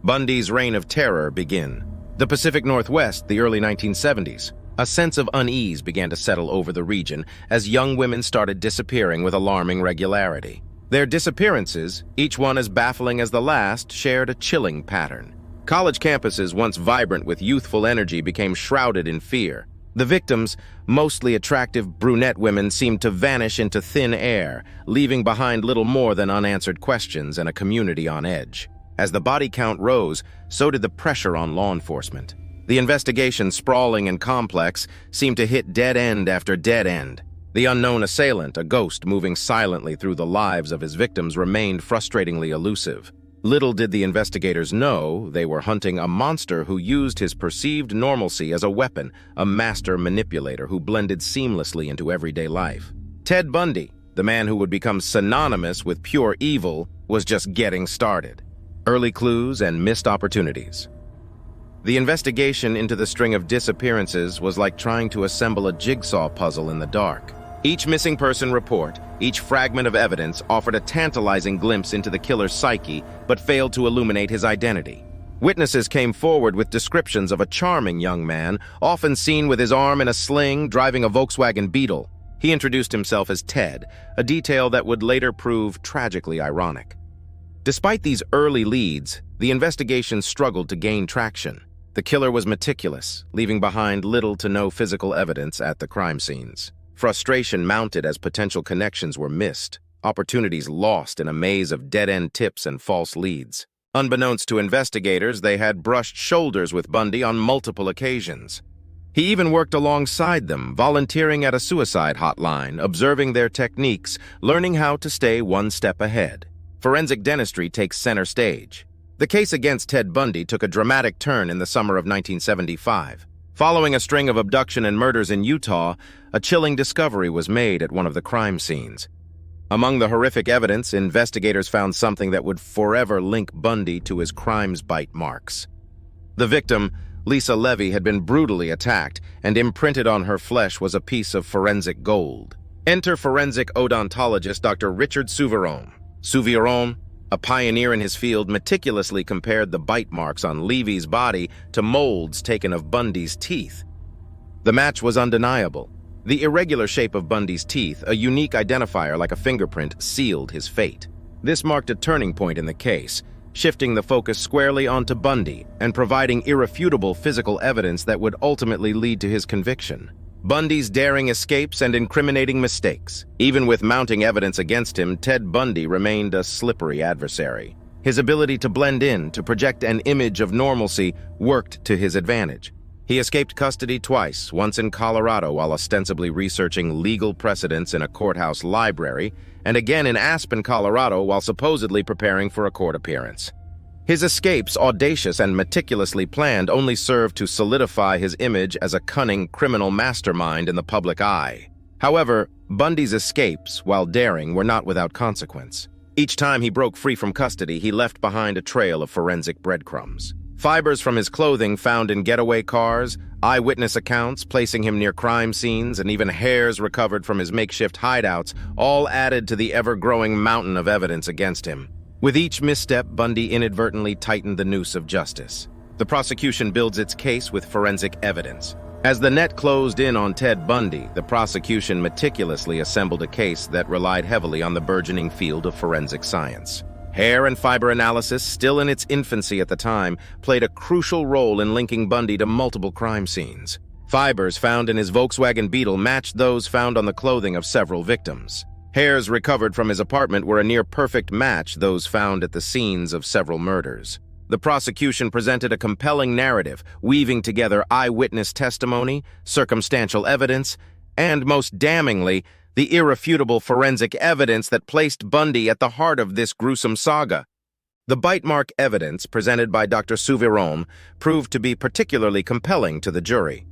Bundy's reign of terror began. The Pacific Northwest, the early 1970s. A sense of unease began to settle over the region as young women started disappearing with alarming regularity. Their disappearances, each one as baffling as the last, shared a chilling pattern. College campuses, once vibrant with youthful energy, became shrouded in fear. The victims, mostly attractive brunette women, seemed to vanish into thin air, leaving behind little more than unanswered questions and a community on edge. As the body count rose, so did the pressure on law enforcement. The investigation, sprawling and complex, seemed to hit dead end after dead end. The unknown assailant, a ghost moving silently through the lives of his victims, remained frustratingly elusive. Little did the investigators know they were hunting a monster who used his perceived normalcy as a weapon, a master manipulator who blended seamlessly into everyday life. Ted Bundy, the man who would become synonymous with pure evil, was just getting started. Early clues and missed opportunities. The investigation into the string of disappearances was like trying to assemble a jigsaw puzzle in the dark. Each missing person report, each fragment of evidence offered a tantalizing glimpse into the killer's psyche, but failed to illuminate his identity. Witnesses came forward with descriptions of a charming young man, often seen with his arm in a sling, driving a Volkswagen Beetle. He introduced himself as Ted, a detail that would later prove tragically ironic. Despite these early leads, the investigation struggled to gain traction. The killer was meticulous, leaving behind little to no physical evidence at the crime scenes. Frustration mounted as potential connections were missed, opportunities lost in a maze of dead-end tips and false leads. Unbeknownst to investigators, they had brushed shoulders with Bundy on multiple occasions. He even worked alongside them, volunteering at a suicide hotline, observing their techniques, learning how to stay one step ahead. Forensic dentistry takes center stage. The case against Ted Bundy took a dramatic turn in the summer of 1975. Following a string of abduction and murders in Utah, a chilling discovery was made at one of the crime scenes. Among the horrific evidence, investigators found something that would forever link Bundy to his crime's bite marks. The victim, Lisa Levy, had been brutally attacked, and imprinted on her flesh was a piece of forensic gold. Enter forensic odontologist Dr. Richard Souviron. Souviron, a pioneer in his field, meticulously compared the bite marks on Levy's body to molds taken of Bundy's teeth. The match was undeniable. The irregular shape of Bundy's teeth, a unique identifier like a fingerprint, sealed his fate. This marked a turning point in the case, shifting the focus squarely onto Bundy and providing irrefutable physical evidence that would ultimately lead to his conviction. Bundy's daring escapes and incriminating mistakes. Even with mounting evidence against him, Ted Bundy remained a slippery adversary. His ability to blend in, to project an image of normalcy, worked to his advantage. He escaped custody twice, once in Colorado while ostensibly researching legal precedents in a courthouse library, and again in Aspen, Colorado while supposedly preparing for a court appearance. His escapes, audacious and meticulously planned, only served to solidify his image as a cunning criminal mastermind in the public eye. However, Bundy's escapes, while daring, were not without consequence. Each time he broke free from custody, he left behind a trail of forensic breadcrumbs. Fibers from his clothing found in getaway cars, eyewitness accounts placing him near crime scenes, and even hairs recovered from his makeshift hideouts all added to the ever-growing mountain of evidence against him. With each misstep, Bundy inadvertently tightened the noose of justice. The prosecution builds its case with forensic evidence. As the net closed in on Ted Bundy, the prosecution meticulously assembled a case that relied heavily on the burgeoning field of forensic science. Hair and fiber analysis, still in its infancy at the time, played a crucial role in linking Bundy to multiple crime scenes. Fibers found in his Volkswagen Beetle matched those found on the clothing of several victims. Hairs recovered from his apartment were a near-perfect match those found at the scenes of several murders. The prosecution presented a compelling narrative, weaving together eyewitness testimony, circumstantial evidence, and, most damningly, the irrefutable forensic evidence that placed Bundy at the heart of this gruesome saga. The bite mark evidence presented by Dr. Souviron proved to be particularly compelling to the jury.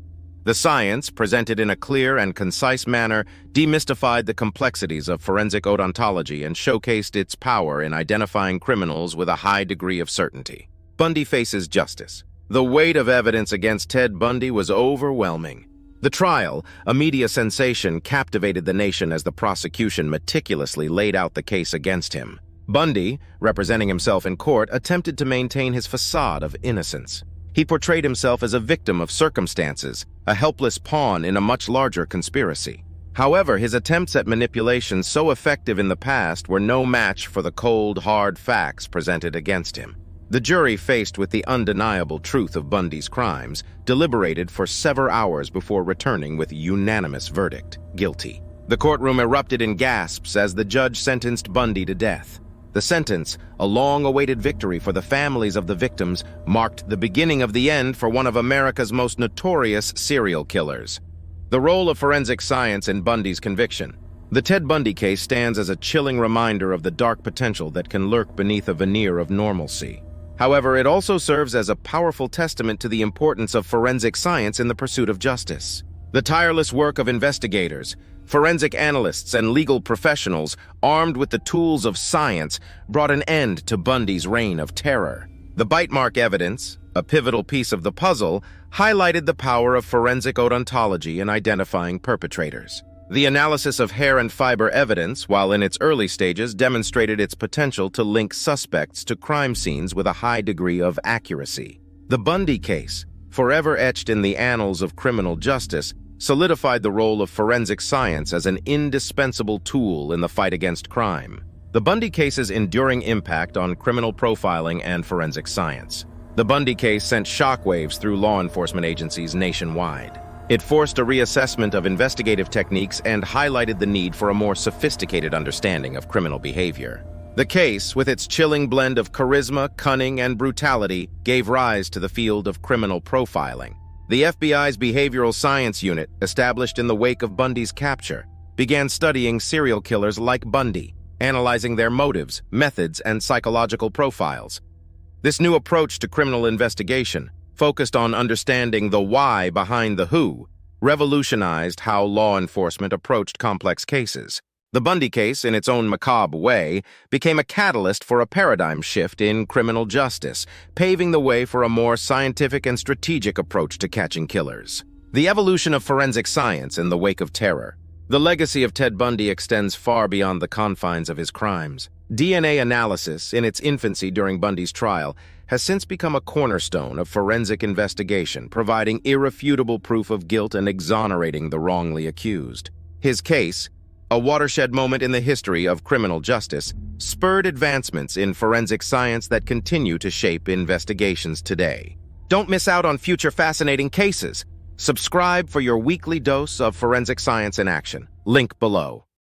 The science, presented in a clear and concise manner, demystified the complexities of forensic odontology and showcased its power in identifying criminals with a high degree of certainty. Bundy faces justice. The weight of evidence against Ted Bundy was overwhelming. The trial, a media sensation, captivated the nation as the prosecution meticulously laid out the case against him. Bundy, representing himself in court, attempted to maintain his facade of innocence. He portrayed himself as a victim of circumstances, a helpless pawn in a much larger conspiracy. However, his attempts at manipulation so effective in the past were no match for the cold, hard facts presented against him. The jury, faced with the undeniable truth of Bundy's crimes, deliberated for several hours before returning with a unanimous verdict: guilty. The courtroom erupted in gasps as the judge sentenced Bundy to death. The sentence, a long-awaited victory for the families of the victims, marked the beginning of the end for one of America's most notorious serial killers. The role of forensic science in Bundy's conviction. The Ted Bundy case stands as a chilling reminder of the dark potential that can lurk beneath a veneer of normalcy. However, it also serves as a powerful testament to the importance of forensic science in the pursuit of justice. The tireless work of investigators, forensic analysts, and legal professionals, armed with the tools of science, brought an end to Bundy's reign of terror. The bite mark evidence, a pivotal piece of the puzzle, highlighted the power of forensic odontology in identifying perpetrators. The analysis of hair and fiber evidence, while in its early stages, demonstrated its potential to link suspects to crime scenes with a high degree of accuracy. The Bundy case, forever etched in the annals of criminal justice, solidified the role of forensic science as an indispensable tool in the fight against crime. The Bundy case's enduring impact on criminal profiling and forensic science. The Bundy case sent shockwaves through law enforcement agencies nationwide. It forced a reassessment of investigative techniques and highlighted the need for a more sophisticated understanding of criminal behavior. The case, with its chilling blend of charisma, cunning, and brutality, gave rise to the field of criminal profiling. The FBI's Behavioral Science Unit, established in the wake of Bundy's capture, began studying serial killers like Bundy, analyzing their motives, methods, and psychological profiles. This new approach to criminal investigation, focused on understanding the why behind the who, revolutionized how law enforcement approached complex cases. The Bundy case, in its own macabre way, became a catalyst for a paradigm shift in criminal justice, paving the way for a more scientific and strategic approach to catching killers. The evolution of forensic science in the wake of terror. The legacy of Ted Bundy extends far beyond the confines of his crimes. DNA analysis, in its infancy during Bundy's trial, has since become a cornerstone of forensic investigation, providing irrefutable proof of guilt and exonerating the wrongly accused. His case, a watershed moment in the history of criminal justice, spurred advancements in forensic science that continue to shape investigations today. Don't miss out on future fascinating cases. Subscribe for your weekly dose of forensic science in action. Link below.